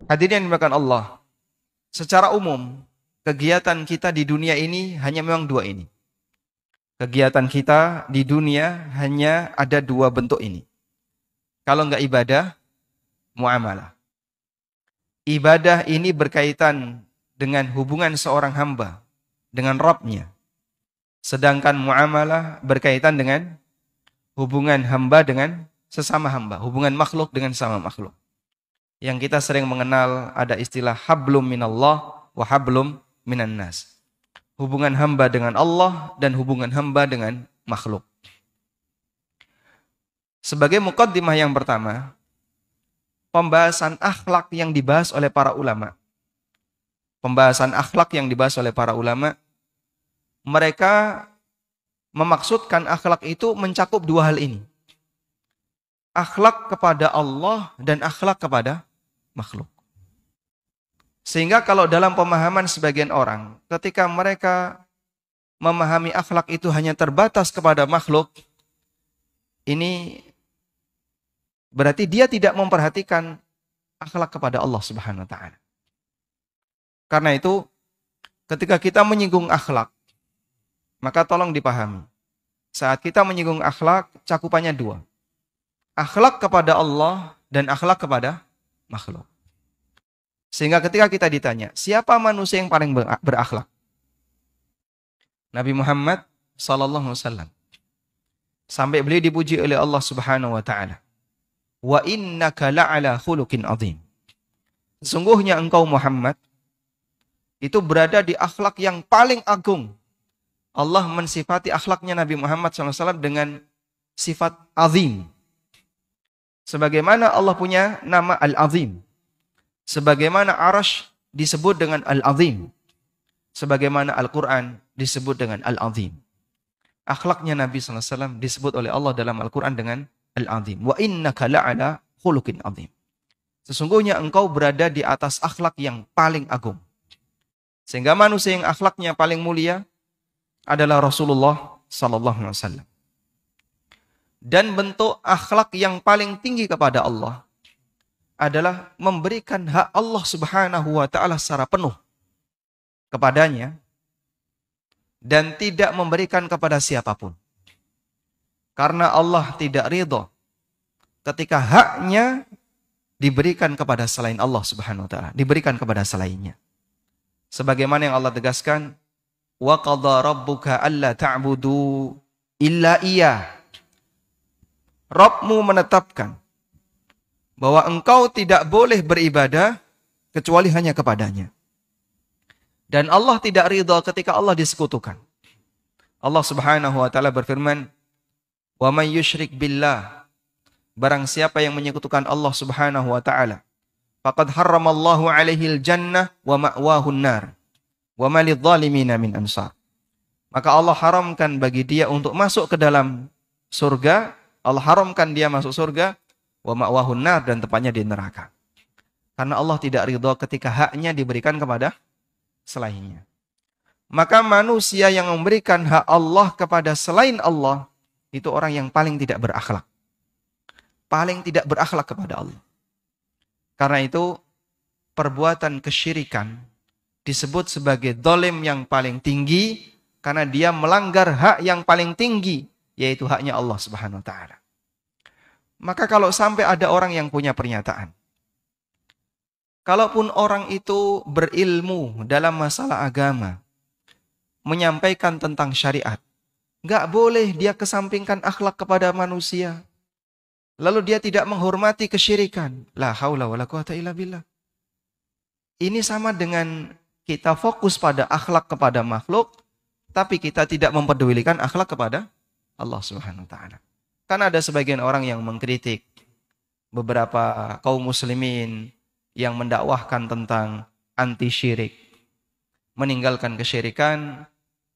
Hadirin yang dimuliakan Allah, secara umum kegiatan kita di dunia ini hanya memang dua ini. Kegiatan kita di dunia hanya ada dua bentuk ini. Kalau enggak ibadah, muamalah. Ibadah ini berkaitan dengan hubungan seorang hamba dengan Rabb-nya. Sedangkan muamalah berkaitan dengan hubungan hamba dengan sesama hamba, hubungan makhluk dengan sama makhluk. Yang kita sering mengenal ada istilah hablum minallah wa hablum minan nas. Hubungan hamba dengan Allah dan hubungan hamba dengan makhluk. Sebagai muqaddimah yang pertama, pembahasan akhlak yang dibahas oleh para ulama. Pembahasan akhlak yang dibahas oleh para ulama, mereka memaksudkan akhlak itu mencakup dua hal ini. Akhlak kepada Allah dan akhlak kepada makhluk. Sehingga kalau dalam pemahaman sebagian orang, ketika mereka memahami akhlak itu hanya terbatas kepada makhluk, ini berarti dia tidak memperhatikan akhlak kepada Allah Subhanahu wa taala. Karena itu, ketika kita menyinggung akhlak, maka tolong dipahami. Saat kita menyinggung akhlak, cakupannya dua. Akhlak kepada Allah dan akhlak kepada makhluk. Sehingga ketika kita ditanya, siapa manusia yang paling berakhlak? Nabi Muhammad SAW. Sampai beliau dipuji oleh Allah Subhanahu wa taala. Wa innaka la'ala khuluqin azim. Sesungguhnya engkau Muhammad itu berada di akhlak yang paling agung. Allah mensifati akhlaknya Nabi Muhammad SAW dengan sifat azim. Sebagaimana Allah punya nama Al-Azim. Sebagaimana Arash disebut dengan Al-Azim. Sebagaimana Al-Quran disebut dengan Al-Azim. Akhlaknya Nabi SAW disebut oleh Allah dalam Al-Quran dengan Al-Azim. Wa innaka la'ala khuluqin azim. Sesungguhnya engkau berada di atas akhlak yang paling agung. Sehingga manusia yang akhlaknya paling mulia adalah Rasulullah SAW. Dan bentuk akhlak yang paling tinggi kepada Allah adalah memberikan hak Allah Subhanahu wa taala secara penuh kepadanya dan tidak memberikan kepada siapapun. Karena Allah tidak ridha ketika haknya diberikan kepada selain Allah Subhanahu wa taala, diberikan kepada selainnya. Sebagaimana yang Allah tegaskan, wa qadha rabbuka alla ta'budu illa iyyah. Rabbmu menetapkan bahwa engkau tidak boleh beribadah kecuali hanya kepadanya. Dan Allah tidak ridha ketika Allah disekutukan. Allah Subhanahu wa taala berfirman, "Wa may yusyrik billah." Barang siapa yang menyekutukan Allah Subhanahu wa taala, faqad harramallahu 'alaihil jannah wa ma'wahun nar. Wa ma lidh-dhalimina min ansar. Maka Allah haramkan bagi dia untuk masuk ke dalam surga. Allah haramkan dia masuk surga, wa ma'wahun nar, dan tempatnya di neraka. Karena Allah tidak ridha ketika haknya diberikan kepada selainnya. Maka manusia yang memberikan hak Allah kepada selain Allah, itu orang yang paling tidak berakhlak. Paling tidak berakhlak kepada Allah. Karena itu, perbuatan kesyirikan disebut sebagai dolim yang paling tinggi, karena dia melanggar hak yang paling tinggi, yaitu haknya Allah Subhanahu wa taala. Maka kalau sampai ada orang yang punya pernyataan, kalaupun orang itu berilmu dalam masalah agama, menyampaikan tentang syariat, nggak boleh dia kesampingkan akhlak kepada manusia. Lalu dia tidak menghormati kesyirikan. La haula wala quwata illa billah. Ini sama dengan kita fokus pada akhlak kepada makhluk, tapi kita tidak mempedulikan akhlak kepada Allah Subhanahu wa taala. Kan ada sebagian orang yang mengkritik beberapa kaum muslimin yang mendakwahkan tentang anti syirik, meninggalkan kesyirikan.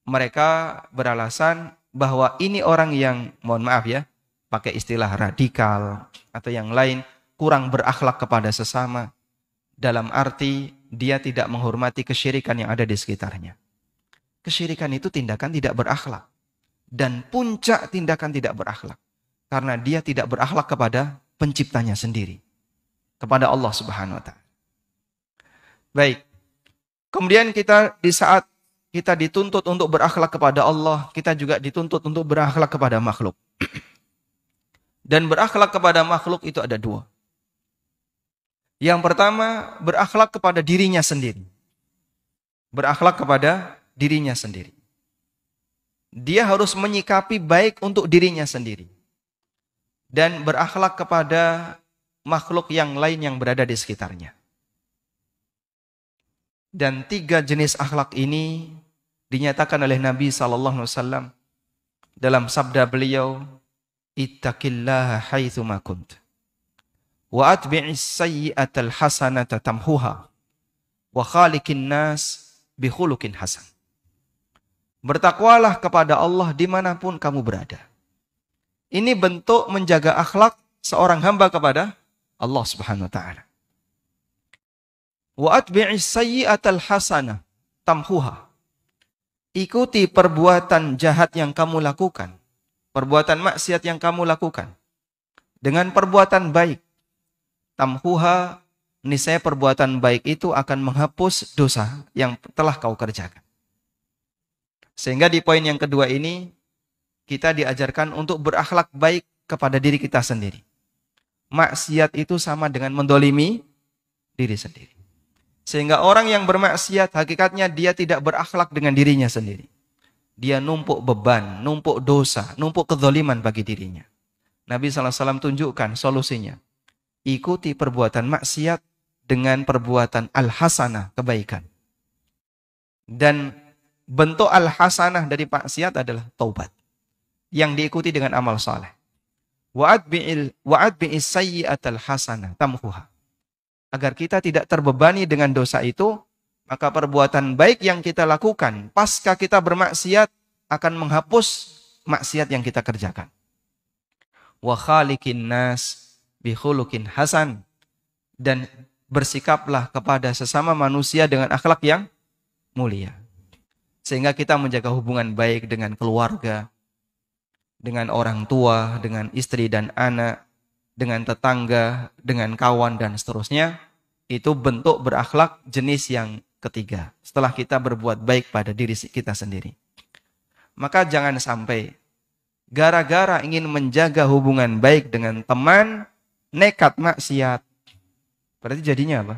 Mereka beralasan bahwa ini orang yang, mohon maaf ya, pakai istilah radikal atau yang lain, kurang berakhlak kepada sesama. Dalam arti dia tidak menghormati kesyirikan yang ada di sekitarnya. Kesyirikan itu tindakan tidak berakhlak. Dan puncak tindakan tidak berakhlak. Karena dia tidak berakhlak kepada penciptanya sendiri. Kepada Allah Subhanahu wa ta'ala. Baik. Kemudian kita di saat kita dituntut untuk berakhlak kepada Allah, kita juga dituntut untuk berakhlak kepada makhluk. Dan berakhlak kepada makhluk itu ada dua. Yang pertama, berakhlak kepada dirinya sendiri. Berakhlak kepada dirinya sendiri. Dia harus menyikapi baik untuk dirinya sendiri. Dan berakhlak kepada makhluk yang lain yang berada di sekitarnya. Dan 3 jenis akhlak ini dinyatakan oleh Nabi SAW dalam sabda beliau, ittaqillaha haitsu ma kunt wa atbi'is sayyi'atal hasanata tamhuha wa khaliqin nas bi khuluqin hasan. Bertakwalah kepada Allah dimanapun kamu berada. Ini bentuk menjaga akhlak seorang hamba kepada Allah Subhanahu wa ta'ala. Wa atbi'is sayyi'atal hasanah tamhuha. Ikuti perbuatan jahat yang kamu lakukan, perbuatan maksiat yang kamu lakukan dengan perbuatan baik. Tamhuha, niscaya perbuatan baik itu akan menghapus dosa yang telah kau kerjakan. Sehingga di poin yang kedua ini kita diajarkan untuk berakhlak baik kepada diri kita sendiri. Maksiat itu sama dengan mendolimi diri sendiri. Sehingga orang yang bermaksiat hakikatnya dia tidak berakhlak dengan dirinya sendiri. Dia numpuk beban, numpuk dosa, numpuk kezaliman bagi dirinya. Nabi SAW tunjukkan solusinya. Ikuti perbuatan maksiat dengan perbuatan al-hasanah, kebaikan. Dan bentuk al-hasanah dari maksiat adalah taubat. Yang diikuti dengan amal saleh. Wa'adbi'is sayyi'atal hasanah tamhuha. Agar kita tidak terbebani dengan dosa itu, maka perbuatan baik yang kita lakukan pasca kita bermaksiat akan menghapus maksiat yang kita kerjakan. Wa khaliqin nas bi khuluqin hasan, dan bersikaplah kepada sesama manusia dengan akhlak yang mulia. Sehingga kita menjaga hubungan baik dengan keluarga, dengan orang tua, dengan istri dan anak, dengan tetangga, dengan kawan, dan seterusnya. Itu bentuk berakhlak jenis yang ketiga. Setelah kita berbuat baik pada diri kita sendiri. Maka jangan sampai gara-gara ingin menjaga hubungan baik dengan teman, nekat maksiat. Berarti jadinya apa?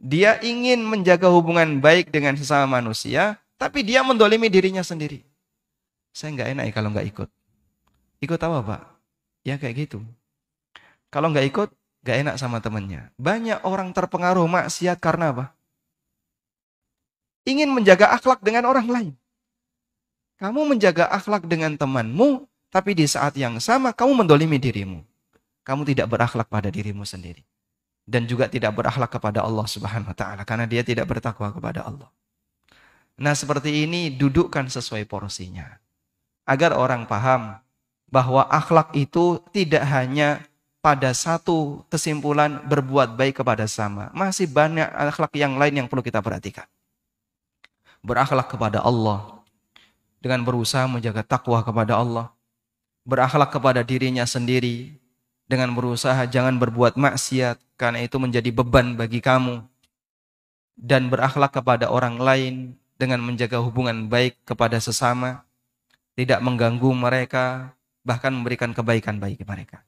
Dia ingin menjaga hubungan baik dengan sesama manusia, tapi dia mendolimi dirinya sendiri. Saya nggak enak ya kalau nggak ikut. Ikut apa, Pak? Ya kayak gitu. Kalau nggak ikut, nggak enak sama temannya. Banyak orang terpengaruh maksiat karena apa? Ingin menjaga akhlak dengan orang lain. Kamu menjaga akhlak dengan temanmu, tapi di saat yang sama kamu mendolimi dirimu. Kamu tidak berakhlak pada dirimu sendiri. Dan juga tidak berakhlak kepada Allah Subhanahu wa ta'ala. Karena dia tidak bertakwa kepada Allah. Nah seperti ini dudukkan sesuai porsinya. Agar orang paham bahwa akhlak itu tidak hanya pada satu kesimpulan berbuat baik kepada sesama. Masih banyak akhlak yang lain yang perlu kita perhatikan. Berakhlak kepada Allah dengan berusaha menjaga takwa kepada Allah. Berakhlak kepada dirinya sendiri dengan berusaha jangan berbuat maksiat karena itu menjadi beban bagi kamu. Dan berakhlak kepada orang lain dengan menjaga hubungan baik kepada sesama, tidak mengganggu mereka, bahkan memberikan kebaikan bagi mereka.